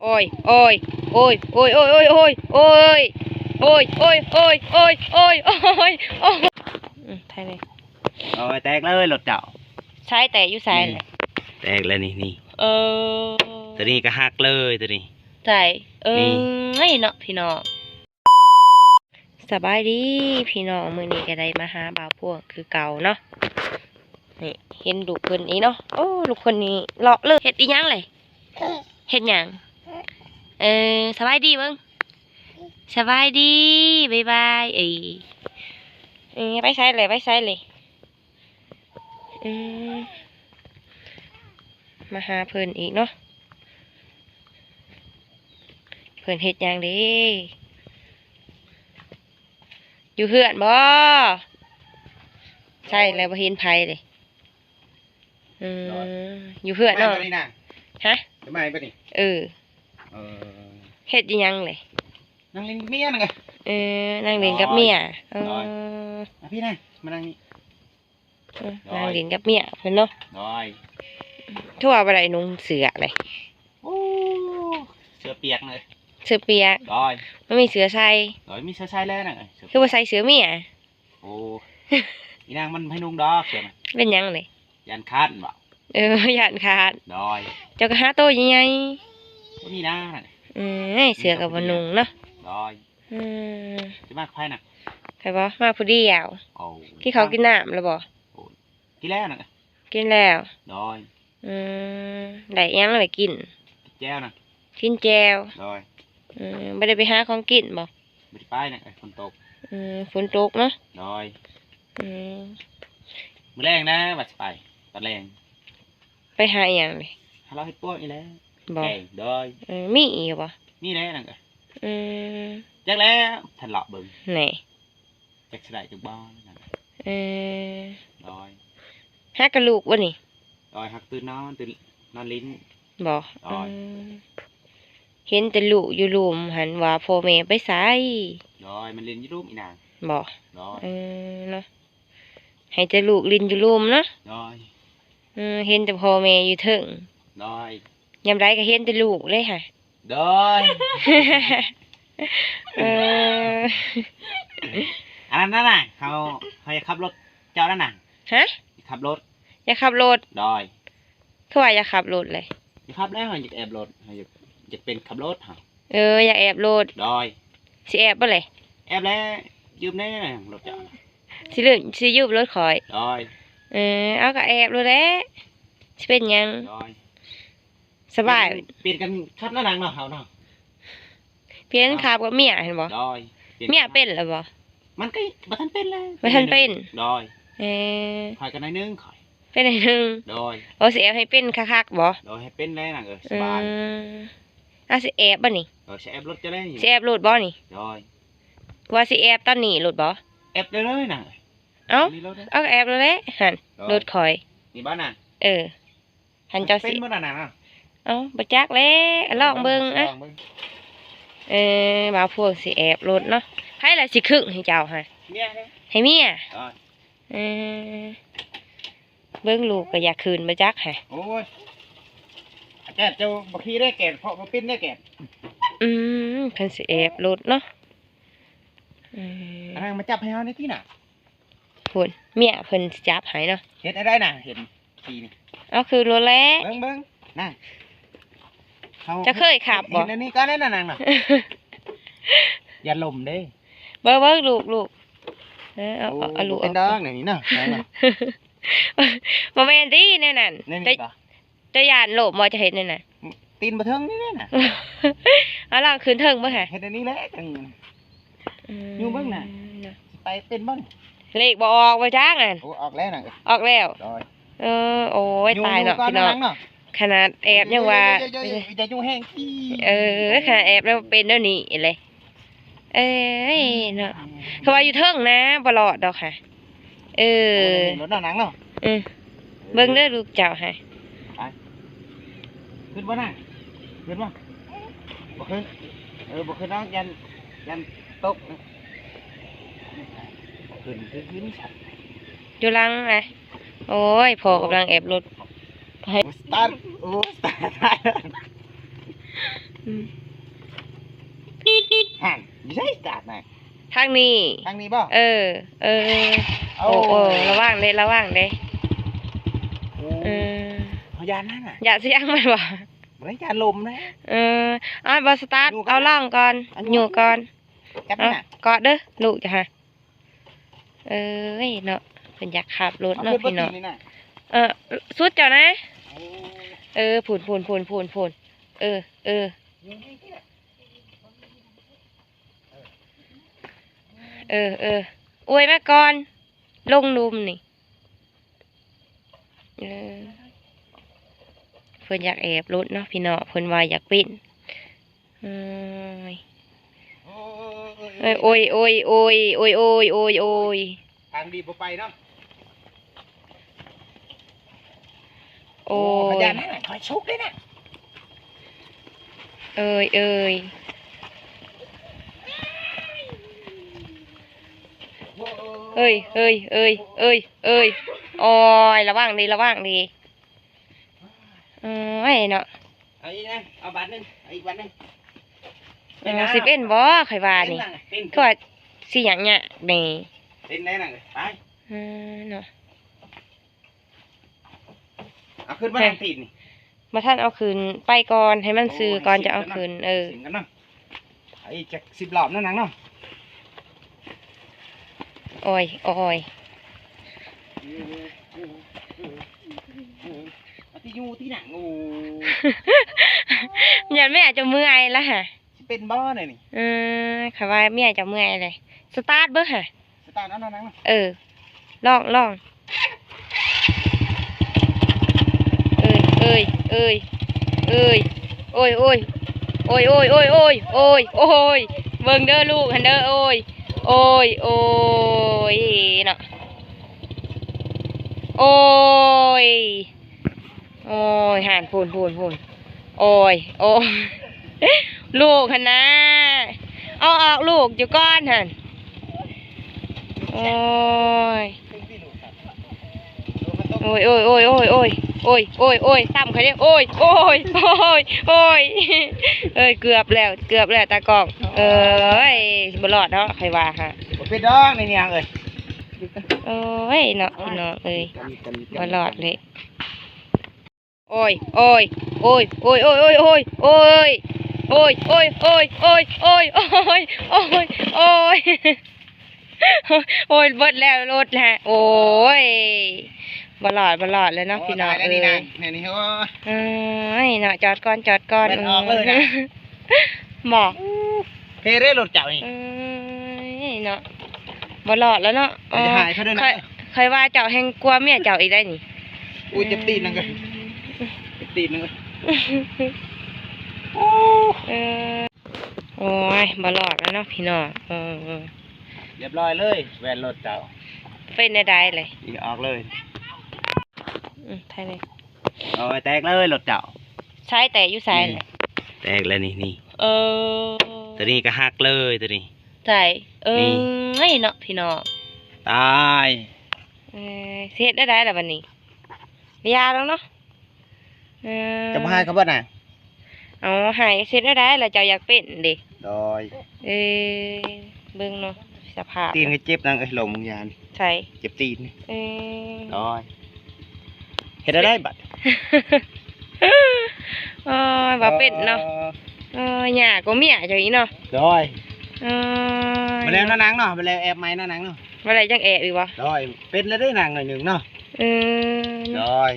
โอ้ยโอ้ยโอ้ยโอ้ยโอ้ยโอ้ยโอ้ยโอ้ยโอ้ยโอ้ยโอ้ยโอ้ยโอ้ยโอ้ยโอ้ยไทยเลยโอ้ยแตกเลยรถเจ้าใช้แต่อยู่ใส่เลยแตกเลยนี่ตัวนี้ก็หักเลยตัวนี้ใส่ไม่เนาะพี่น้องสบายดีพี่น้องมื้อนี้ก็ได้มาหาบ่าวพวงคือเก่าเนาะนี่เห็นลูกคนนี้เนาะโอ้ลูกคนนี้เลาะเลยเฮ็ดอีหยังเลยเฮ็ดหยังสบายดีเบิ่งสบายดีบ๊ายบายไปใช้เลยไปใช้เลยมาหาเพิ่นอีกเนาะเพิ่นเฮ็ดหยังเด้อยู่เฮือนบ่ใช่แล้วบ่เห็นไผเลยอยู่เฮือนเนาะฮะทำไมไปนี่เฮ็ดอีหยังเลยนั่งเล่นกับเมียนั่งไงนั่งเล่นกับเมียพี่นั่งมานั่งนี่นั่งเล่นกับเมียเพิ่นเนาะทั่วบ่ได้นุ่งเสื้อเลยโอ้เสื้อเปียกเลยเสื้อเปียกมันมีเสื้อใส่มีเสื้อใส่แล้วน่ะคือว่าใส่เสื้อเมียโอ้อีนางมันให้นุ่งดอกเสื้อเป็นยังเลยยันคาดบ่ยันขาดเจ้าก็หาโตยังไงก็มีหน้าเสื้อกับนุ่งเนาะจะมากใครน่ะใครบ่มาพอดีอ่ะที่เขากินน้ำแล้วบ่กินแล้วน่ะกินแล้วได้ยังเลยกินแจ้วน่ะกินแจวไม่ได้ไปหาของกินบ่ไม่ได้ไปน่ะฝนตกฝนตกเนาะมื้อแรงนะบัดไปตอนแรงไปหาอย่างเลยหาเราเฮ็ดพวกนี่แหละบ่มีอีกบ่มีแล้วนั่นก็จักแล้วทันเลาะเบิ่งไหนจักสิได้จักบ่นั่นฮักกะลูกบ่นี่ฮักตื่นนอนลิ้นบ่เห็นแต่ลูกอยู่ลุมหันว่าพ่อแม่ไปไสมันเล่นอยู่ลุมอีนางบ่เนาะให้แต่ลูกลิ้นอยู่ลุมเนาะเห็นแต่พ่อแม่อยู่เทิงยามใดก็เห็นแต่ลูกเลยค่ะอันนั้นน่ะเขาจะขับรถเจ้านั่นน่ะฮะขับรถอย่าขับรถคือว่าอย่าขับรถเลยอย่าขับแล้วอยากแอบรถอยากเป็นขับรถอย่าแอบรถสิแอบบ่เลยแอบแล้วยืมแน่รถเจ้าสิยืมรถคอยเอาก็แอบรถแล้วสิเป็นยังสบายเปลี่ยนกันขับหน้าหนังเนาะเขาเนาะเปลี่ยนขับกับเมียเห็นบ่เมียเป็นหรือบ่มันก็บ่ทันเป็นเลยบ่ทันเป็นคอยกันหน่อยนึงคอยเป็นหน่อยนึงสิแอบให้เป็นคักๆบ่ให้เป็นแล้วน่ะสบายสิแอบบ่นี่สิแอบรถจะได้สิแอบรถบ่นี่ว่าสิแอบตอนนี้รถบ่แอบเลยน่ะเอาแอบเลยหันรถคอยนี่บ้านน่ะหันเจ้าสิเป็นบ่น่ะบ่จักแล้วลองเบิ่งบ่าวพวกสิแอบรถเนาะไผล่ะสิครึ่งให้เจ้าฮะให้เมียเบิ่งลูกก็อยากคืนบ่จักฮะโอ้ยแกเจ้าบ่ขี่ได้แก่เพราะบ่เป็นได้แก่เพิ่นสิแอบรถเนาะทางมาจับให้เฮาในที่น่ะพุ่นเมียเพิ่นสิจับให้เนาะเฮ็ดได้น่ะเห็นขี่นี่เอาคือรถแล้วเบิ่งน่ะจะเคยขับบ่เห็นอันนี้ก็ได้น่ะนางน่ะอย่าล้มเด้เบิ่งลูกเอาลูกเป็นดอกนี่เนาะบ่แม่นติแน่นั่นจะย่านล้มบ่จะเฮ็ดนั่นน่ะตีนบ่ถึงนี่น่ะเอาล่างขึ้นถึงบ่ฮะเฮ็ดอันนี้แหละอยู่เบิ่งน่ะไปเป็นบ่เลขบ่ออกบ่จักนั่นออกแล้วน่ะออกแล้วโอ้ยตายเนาะพี่น้องขนาดแอบยังว่าจะอยู่แห้งขี้ขนาดแอบแล้วเป็นแล้วนี่เลยเนาะเพราะว่าอยู่เทิงนะบ่รอดดอกค่ะรถหนังเนาะเบิ่งเด้อลูกเจ้าค่ะขึ้นบ่น่ะขึ้นบ่บ่ขึ้นบ่ขึ้นน้องยันตกขึ้นอยู่หลังโอ้ยพอกำลังแอบรถสตาร์ท อืม ห่านไม่ใช่สตาร์ทนะ ทางนี้ ทางนี้บ่ เออ เออ โอ้โอ้ระวังเลยระวังเลย โอ้ เออ พยานนั่นน่ะ อย่าเสียงมันว่ะ บริการลมนะ เอออ่ะบอสตาร์ทเอาล่องก่อน อันนี้ อยู่ก่อน จับ เอา น่ะ กอดเด้อลูกจ้ะฮะเอ้ยเนาะเป็นอยากขับรถ เอา เนาะ ขึ้น พี่เนาะ บนตีนนี่น่ะ สุดเจ้านะ โอ้ เออพูนเออเออเอออวยมาก่อนลงลุมนี่เออเพิ่นอยากแอบรถเนาะพี่เนาะเพิ่นว่าอยากปิ้นเอ้ย เอ้ยโอ้ยโอ้ยโอ้ยโอ้ยโอ้ยโอ้ยโอ้ย ทางดีบ่ไปเนาะ โอ้ พ ย ยานนั่นน่ะคอยชุกเลยน่ะ เอ้ยเอ้ยเอ้ยเอ้ยเอ้ยเอ้ยเอ้ยโอ้ยระวังดีระวังดีเอ้ยเนาะ เอาอีกนะเอาบาทหนึงเอาอีกบาทหนึง สิเป็นบ่ข่อยว่านี่ เป็น ก็ว่าสิหยังเนี่ยนี่ เป็นได้น่ะไป เนาะ เอาขึ้นมาทางตีนนี่ มาท่านเอาคืนไปก่อนให้มันซื้อก่อนจะเอาคืนเออ สิงกันเนาะไอ้จัก10 รอบนั่นนังเนาะ โอ้ยโอ้ย เอาที่อยู่ที่หนังโอ้ ยันแม่จะเมื่อยแล้วฮะ สิเป็นบ่อนี่นี่ ข่อยว่าแม่จะเมื่อยเลยสตาร์ทเบิ่งฮะ สตาร์ทเอานังเนาะ เออลองเอ้ยโอ้ยโอ้ยโอ้ยโอ้ยโอ้ยโอ้ยโอ้ยโอ้ยโอ้ยเบิ่งเด้อลูกหันเด้อโอ้ยโอ้ยโอ้ยเนาะโอ้ยโอ้ยหันพูนโอ้ยโอ้ยลูกหันนะเอาออกลูกอยู่ก้อนหันโอ้ย โอ้ยโอ้ยโอ้ยโอ้ยโอ้ยโอ้ยโอ้ยโอ้ยซ้ำเขาเนี่ยโอ้ยโอ้ยโอ้ยโอ้ยเอ้ยเกือบแล้วตากล้องเอ้ยบ่รอดเนาะใครว่าค่ะ บ่เป็นดอกนี่ยังเอ้ย โอ้ยเนาะพี่น้องเอ้ยบ่รอดเลยโอ้ยโอ้ยโอ้ยโอ้ยโอ้ยโอ้ยโอ้ยโอ้ยโอ้ยโอ้ยโอ้ยโอ้ยโอ้ยโอ้ยโอ้ยโอ้ยโอ้ยเบิดแล้วรถแหละโอ้ยบลอดเลยเนาะพี่น้อง โตายแล้วนี่นะนี่โอ้ย เอ้ยเนาะจอดก่อน แม่นออกเลยนะ บอก เพเร่รถเจ้านี่ เอ้ยเนาะบลอดแล้วเนาะ จะหายเขาด้วยนะ เคยว่าเจ้าแห่งกลัวเมียเจ้าอีกได้นี่ อุ้ยเจ็บตีนนั่นก็เจ็บตีนนั่นก็โอ้ เออโอ้ยบลอดแล้วเนาะพี่น้องเรียบร้อยเลยแวนรถเจ้า เป็นได้เลย อีออกเลย ไทยเลย โอ้ยแตกเลยรถเจ้า ใช้แต่อยู่ใส่เลย แตกเลยนี่ เออ ตัวนี้ก็หักเลยตัวนี้ ใส่นี่เอ้ยเนาะพี่น้อง ตาย เสียได้แล้ววันนี้ยาแล้วเนาะ จะมาให้เขาบ่น่ะ เอาหายเสร็จได้แล้วเจ้าอยากเป็นดิ โดย เบิ่งเนาะสภาพ ตีนก็เจ็บนั่งไอ้หลงมึงยาน ใช่ เจ็บตีน โอ้ โดยเฮ็ดได้บัด ยว่าเป็นเนาะหย่าก็เมียเจ้าอีเนาะ โดย มาแล้วนะนางเนาะมาแล้วแอบไม้นะนางเนาะ ว่าไรจังแอบอีกวะ โดยเป็นแล้วได้นางหน่อยหนึ่งเนาะ เออ โดย